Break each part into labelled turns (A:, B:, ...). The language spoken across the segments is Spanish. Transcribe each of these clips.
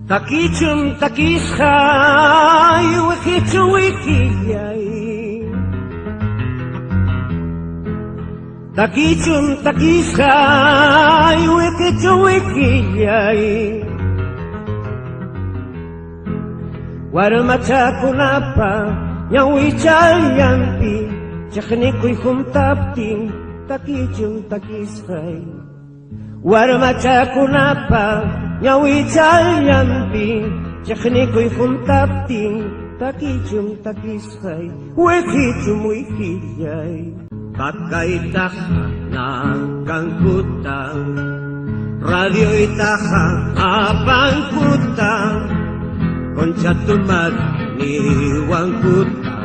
A: Takichum takishay, wikichu wikiyay. Takichum takishay, wikichu wikiyay. Warmachakunapa, ñawichayampi, chaknikuy juntaptin, takichum takishay. Warmachakunapa, ñawichayampi, chaknikuy juntaptin, takichum takishay, wikichum wikiyay. Kakaytaha na kangkutang, radio itaha apangkutang, Concha tumat ni wangkuta,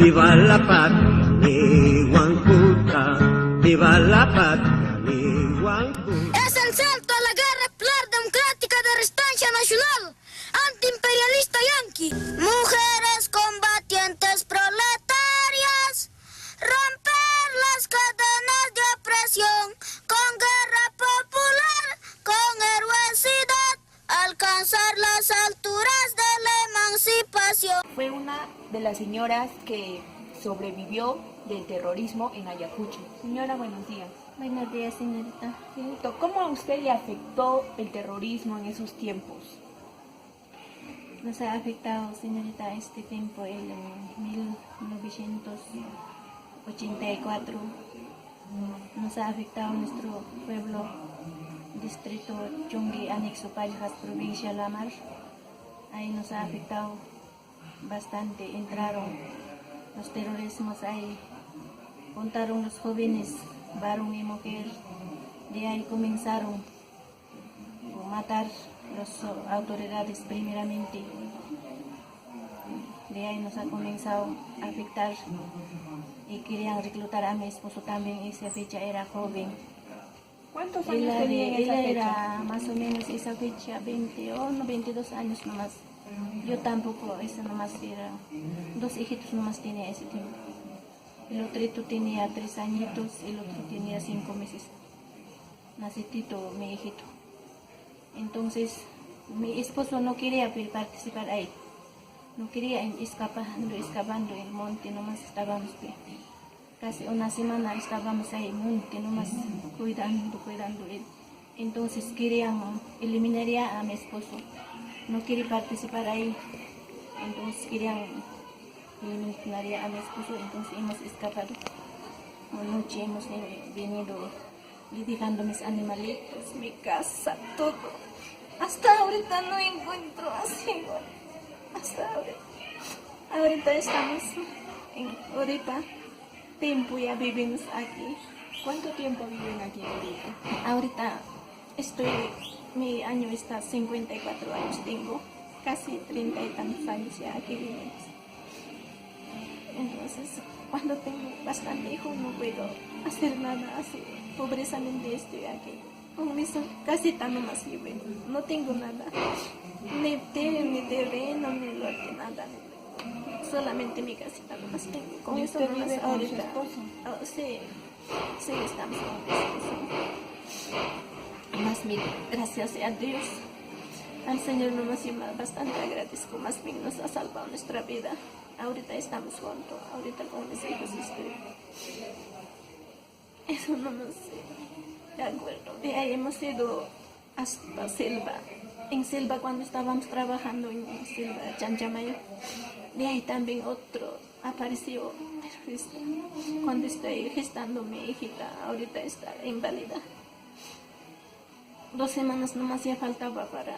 A: viva la patria ni wangkuta, viva la patria ni wangkuta.
B: Es el salto a la guerra ejemplar democrática de resistencia nacional, antiimperialista yanqui. Mujeres combatientes proletarias, romper las cadenas de opresión, con guerra popular, con heroicidad, alcanzar las alturas de la emancipación.
C: Fue una de las señoras que sobrevivió del terrorismo en Ayacucho. Señora, buenos días.
D: Buenos días, señorita.
C: ¿Cómo a usted le afectó el terrorismo en esos tiempos?
D: Nos ha afectado, señorita, este tiempo, el 1984. Nos ha afectado nuestro pueblo, distrito Chungui, anexo Paljas, provincia La Mar. Ahí nos ha afectado bastante. Entraron los terrorismos ahí, contaron los jóvenes, varón y mujer. De ahí comenzaron a matar las autoridades primeramente. De ahí nos ha comenzado a afectar y querían reclutar a mi esposo también. Esa fecha era joven.
C: ¿Cuántos años tenía en esa
D: Él
C: fecha?
D: era más o menos esa fecha 21, 22 años nomás. Yo tampoco, esa nomás era, 2 hijitos nomás tenía ese tiempo. El otro tenía 3 añitos, el otro tenía 5 meses. Nacitito, mi hijito. Entonces, mi esposo no quería participar ahí. No quería escapando en el monte, nomás estábamos. Casi una semana estábamos ahí en el monte, nomás cuidando él. Entonces querían eliminar a mi esposo. No quería participar ahí. Entonces querían eliminar a mi esposo, entonces hemos escapado. Anoche hemos venido dejando mis animalitos, mi casa, todo. Hasta ahorita no encuentro así. Hasta ahorita. Ahorita estamos en Oripa. Tiempo ya vivimos aquí.
C: ¿Cuánto tiempo viven aquí en Oripa?
D: Ahorita mi año está 54 años tengo. Casi 30 y tantos años ya aquí vivimos. Entonces, cuando tengo bastante hijos no puedo hacer nada así. Pobrezamente estoy aquí. Con mis casitas nomás vivo. No tengo nada. Ni terreno, ni lote, nada. Solamente mi casita nomás tengo. Con eso
C: ¿Usted
D: nomás
C: vive con su
D: ahorita.
C: esposo?
D: Sí, estamos con mi esposo. Más bien, gracias a Dios. Al Señor nomás yo bastante agradezco. Más bien nos ha salvado nuestra vida. Ahorita estamos juntos. Ahorita con mis hijos estoy. Eso no nos de acuerdo. De ahí hemos ido hasta Selva. En Selva cuando estábamos trabajando en Selva, Chanchamayo. De ahí también otro apareció. Cuando estoy gestando mi hijita, ahorita está inválida. 2 semanas nomás ya faltaba para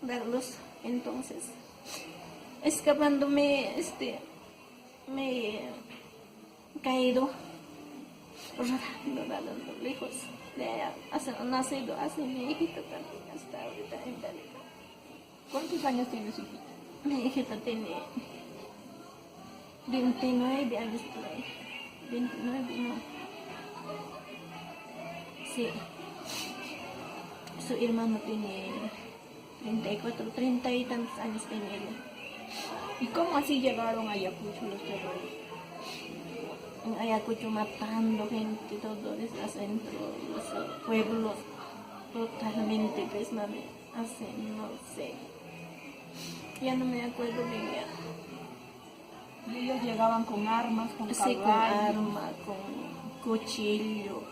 D: darlos. Entonces, escapándome, me he caído, rodando lejos. De allá, nacido así mi hijita también, hasta ahorita inválida.
C: ¿Cuántos años tiene su hijita?
D: Mi hijita tiene 29 años por ahí. 29, no. Sí. Su hermano tiene 34, 30 y tantos años tiene ella.
C: ¿Y cómo así llegaron a Ayacucho los terroristas?
D: En Ayacucho matando gente, todo desde adentro, los pueblos, totalmente, pues mami, así, no sé. Ya no me acuerdo bien ya.
C: Y ellos llegaban con armas, con
D: Sí, con
C: caballos.
D: arma, con cuchillo,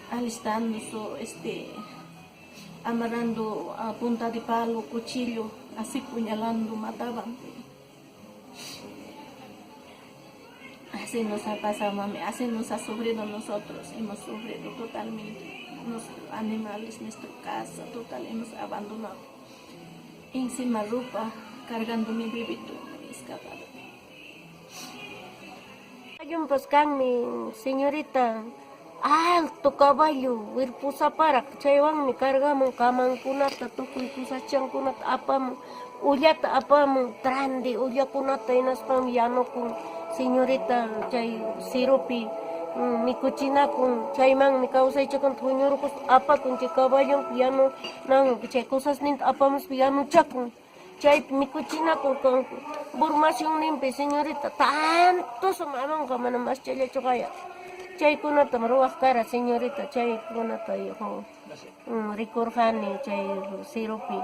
D: alistándose, amarrando a punta de palo, cuchillo, así puñalando, mataban. Así nos ha pasado, mami, así nos ha sufrido nosotros, hemos sufrido totalmente. Los animales, nuestra casa, total, hemos abandonado. Encima ropa, cargando mi bebito, escapado.
E: Hay un mi señorita, alto caballo, wirpusa para, chaywan mi cargamos kaman kunata, tukuy kusachan kunata, apam, ullata apam, trande, ulla kunata, inaspam llano con señorita, chay siropi, mi cuchina con chayman, mi causa hecha con tuñurcos, apa con chay caballo, piano, nan, chay cosas nint apamos piano chacun. Chay mi cuchina con burmación limpia, señorita, tanto su mamá como no más chile chocaya. Chay kunata maruach cara, señorita, chay kunata yo ricorjani, chay siropi,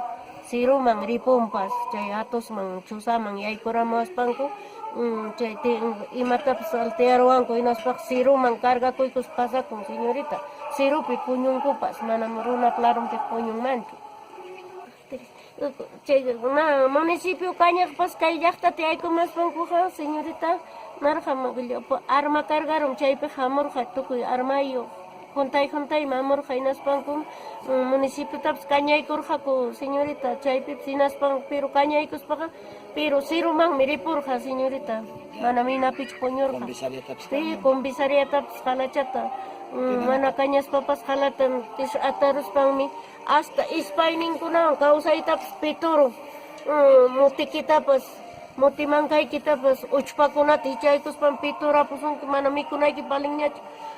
E: siruman ripompas, chay atos man chusaman, yay coramos panco, chay imata saltearuanco y nos pak siruman carga cuicos pasa con señorita, sirupi puñun cupas, manamuruna claro que puñun mancho. Na municipio Cañas pas kayakta te hay como más pancuja señorita narja magullo arma cargaron chaype jamor tukuy armayo juntay mamor jainas pankum municipio taps cañay kurja ko señorita chaype sinas pan pero cañay kus paga pero siruman miripurja señorita manamina pich poñorja sí comisaría taps jalachata mana cañas papas jalatan tis atarus pangmi hasta ispaining kuna causa itaps pituro mutikita pas mutimangkay kita pas uchpa kuna tichay kus pan pitura pues manami kuna ki palingnya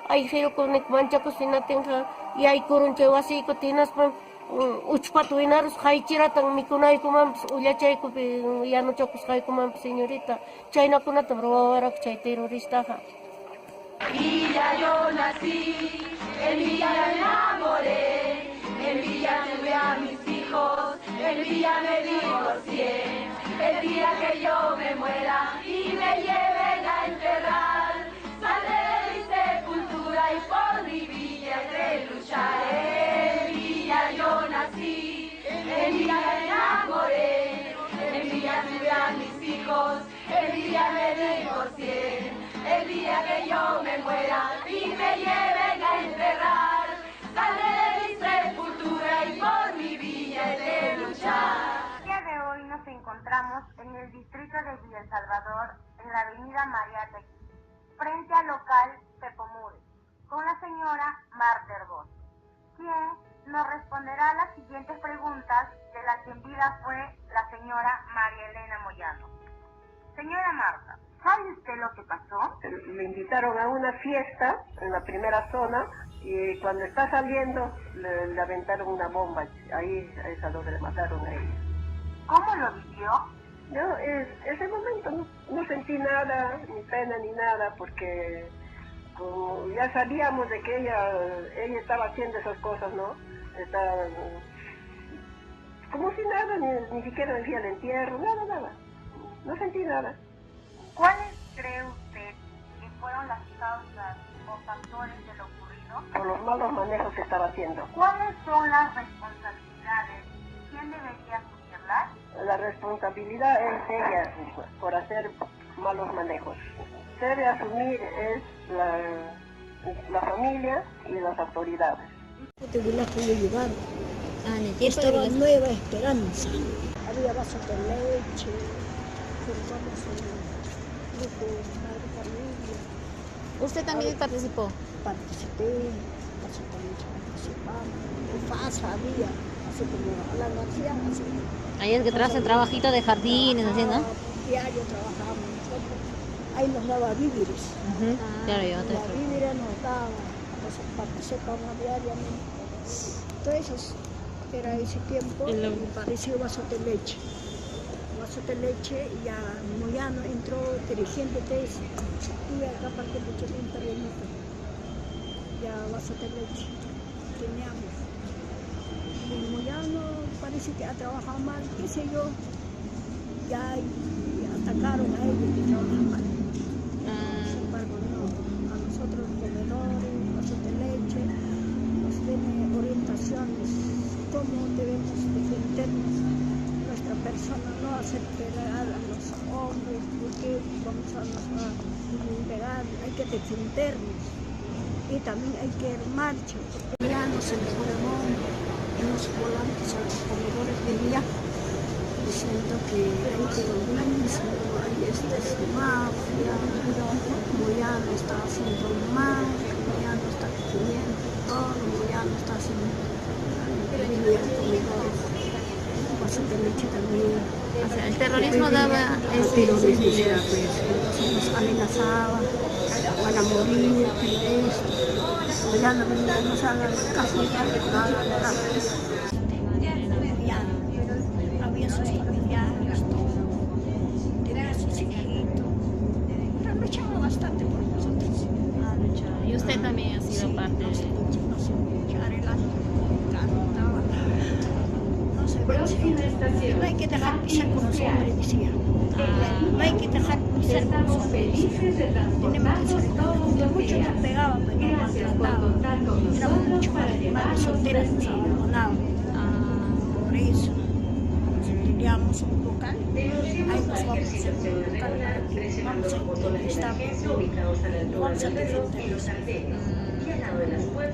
E: ay hero kunik mancha kus tinating ha yay kurun chewasi ko tinas pan uchpa tuinarus haichira tang mikunay kumam ulla chay ko yano chokus kay kumam señorita chay na kuna tamrowarak chay terrorista ha.
F: Villa yo nací, en Villa me enamoré, en Villa tuve a mis hijos, en Villa me divorcié. El día que yo me muera y me lleven a enterrar, saldré de mi sepultura y por mi villa de lucharé. En Villa yo nací, en Villa me enamoré, en Villa tuve a mis hijos, en Villa me divorcié. El día que yo me muera y me lleven a enterrar, saldré de mi sepultura y por mi villa he de luchar.
G: El día de hoy nos encontramos en el distrito de Villa El Salvador, en la avenida María Tequí, frente al local Pepomure, con la señora Marta Herbos, quien nos responderá las siguientes preguntas de la que en vida fue la señora María Elena Moyano. Señora Marta, ¿sabe usted lo que pasó?
H: Me invitaron a una fiesta en la primera zona y cuando está saliendo le aventaron una bomba. Ahí es a donde le mataron a ella.
G: ¿Cómo lo vivió?
H: Yo ese momento no sentí nada, ni pena ni nada, porque como ya sabíamos de que ella estaba haciendo esas cosas, ¿no? Estaba como si nada, ni siquiera decía el entierro, nada. No sentí nada.
G: ¿Cuáles cree usted que fueron las causas o factores de lo ocurrido?
H: Por los malos manejos que estaba haciendo.
G: ¿Cuáles son las responsabilidades? ¿Quién debería asumirlas?
H: La responsabilidad es ella por hacer malos manejos. Debe asumir es la familia y las autoridades.
I: Te burlaste de llevar. Estaba Nueva Esperanza. Había vasos de leche. Formamos un grupo Madre Familia.
J: ¿Usted también participó?
I: Participé, participamos. FASA había, así como a la García, así.
J: Ahí es que trabaja el trabajito de jardines, así, ¿no?
I: Diario trabajábamos nosotros. Ahí nos daba víveres.
J: Claro, yo te
I: La víveres nos daba, entonces participamos diariamente. Entonces, era ese tiempo, me pareció vaso de leche. Vaso de leche y ya Moyano entró dirigiendo tesis. Estuve acá para que mucho tiempo terrenito. Ya vaso de leche teníamos. Y Moyano parece que ha trabajado mal, qué sé yo. ya atacaron a ellos que trabajan mal. Sin embargo, no, a nosotros los comedores, vasos de leche, nos tiene orientaciones, cómo debemos defendernos nuestra persona, no hacer pegar a los hombres, porque vamos a pegar, hay que defendernos y también hay que ir en marcha, porque ya no se informó en los volantes a los comedores de día diciendo que hay terrorismo, hay mafia, como ya no está haciendo mal, como ya no está comiendo todo, como ya no está haciendo comedores, vasos de leche también.
J: O sea, el terrorismo daba
I: terrorismo, nos amenazaban, van a morir, esto, ya no nos hagan caso, nada. Había sus familiares, todo, tenía sus hijitos, pero luchaba bastante por nosotros.
J: Y usted también ha sido parte de
I: no hay que dejar pisar con los hombres, decía. No hay que dejar pisar con los hombres, decía. Tenemos que ser todos. Muchos nos pegaban, pero nos maltrataban. Éramos muchos madres solteras, nos abandonaban. Por eso, teníamos un local, ahí nos vamos a hacer un local para que vamos a defendernos.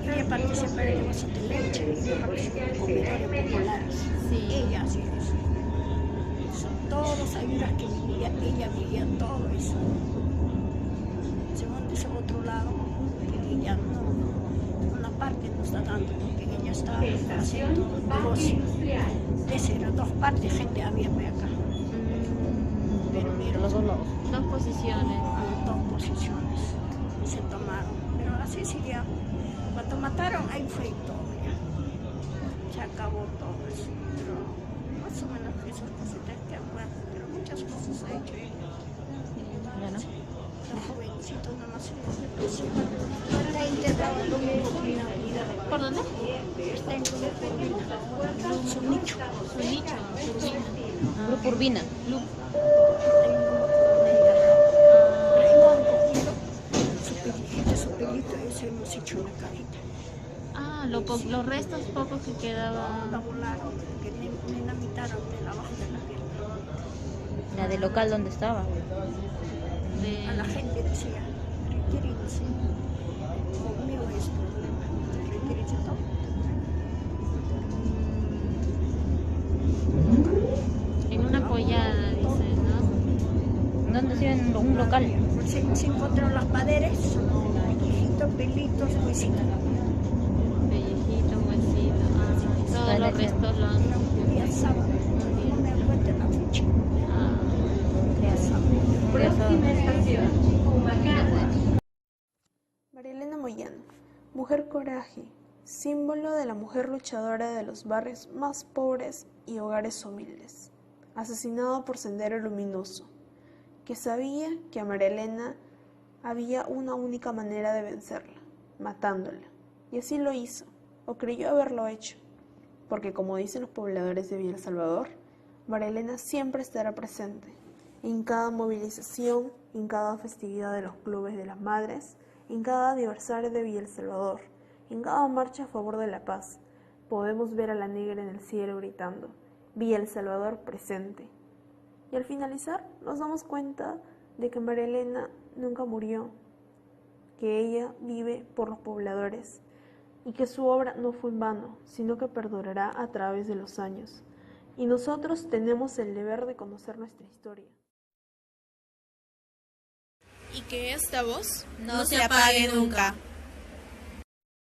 I: Ella participa en el vaso de leche, ella participa en comedores populares. Ella hacía eso. Son todas ayudas que vivía, ella vivía todo eso. Según ese otro lado, que ella no, una parte nos está dando, porque ella está haciendo un negocio. Ese era dos partes, gente había por acá. Pero mira,
J: dos posiciones.
I: Dos posiciones se tomaron. Pero así seguía. Cuando mataron, ahí fue todo ya. Se acabó todo eso. Pero más o menos esas cositas que han muerto, pero muchas cosas ha hecho ella. Los jovencitos nomás se está integrado en Urbina.
J: ¿Por dónde?
I: Está en Urbina. Su nicho.
J: Grupo Urbina.
I: Su pelito, ese hemos hecho una carita.
J: Los restos pocos que quedaban.
I: La volaron, que dinamitaron de abajo de la pierna.
J: La del local donde estaba.
I: A la gente decía, retírense. Conmigo es problema. Retírense todo.
J: En una pollada, dicen, ¿no? ¿Dónde se en un local?
I: Se encontraron las paredes, pelitos, huesitos.
J: Pellejito, huesito. Todos los restos lo han...
I: Un día sábado, no me acuerdo la fecha. Día sábado.
K: Próxima estación, Humacao.
L: Marielena Moyano, mujer coraje, símbolo de la mujer luchadora de los barrios más pobres y hogares humildes, asesinada por Sendero Luminoso, que sabía que a Marielena había una única manera de vencerla, matándola, y así lo hizo, o creyó haberlo hecho, porque como dicen los pobladores de Villa El Salvador, Marielena siempre estará presente, en cada movilización, en cada festividad de los clubes de las madres, en cada aniversario de Villa El Salvador, en cada marcha a favor de la paz. Podemos ver a la negra en el cielo gritando, Villa El Salvador presente. Y al finalizar nos damos cuenta de que Marielena nunca murió, que ella vive por los pobladores y que su obra no fue en vano, sino que perdurará a través de los años. Y nosotros tenemos el deber de conocer nuestra historia.
M: Y que esta voz
N: no se apague nunca.